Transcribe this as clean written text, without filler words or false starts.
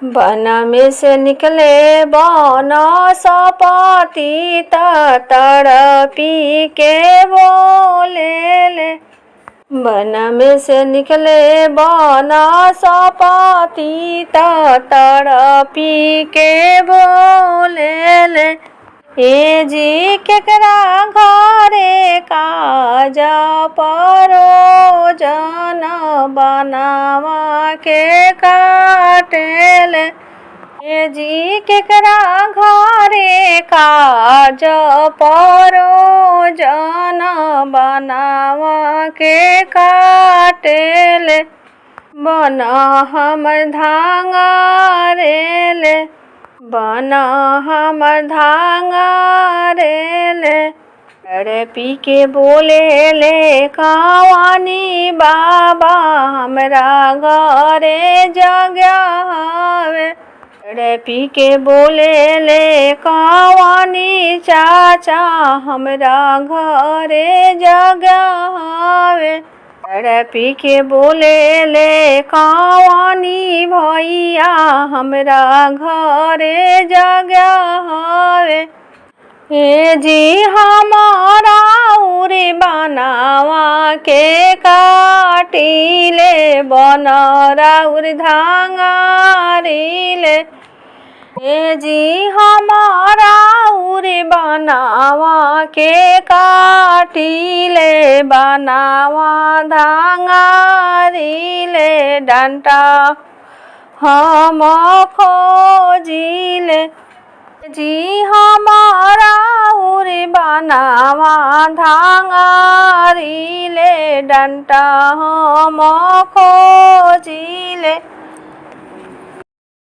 वन में से निकले बनस्पति तड़पी के बोले ले। वन में से निकले बनस्पति तड़पी के बोले ले। ए जी केकरा घरे काज परोजन बनावा के काटेल। ए जी केकरा घरे काज परोजन बनावा के काटेल। बन हमर धांगारेल, बन हमर धांगारेल। तड़पी के बोले ले कवानी बाबा हमरा घरे जगह हवे। तड़पी के बोले ले कवानी चाचा हमरा घरे जगह हवे। तड़पी के बोले ले कवानी भैया हमरा घरे जगह हवे। ए जी हमारा उरी बनावा के काटिले बनरा उरी धांगारिले। ए जी हमारा उरी बनावा के काटिले बनावा धांगारिले। डंटा हम खोजिले। जी हमारा उरी बनावा धांगारिले। डंटा हम खोजिले।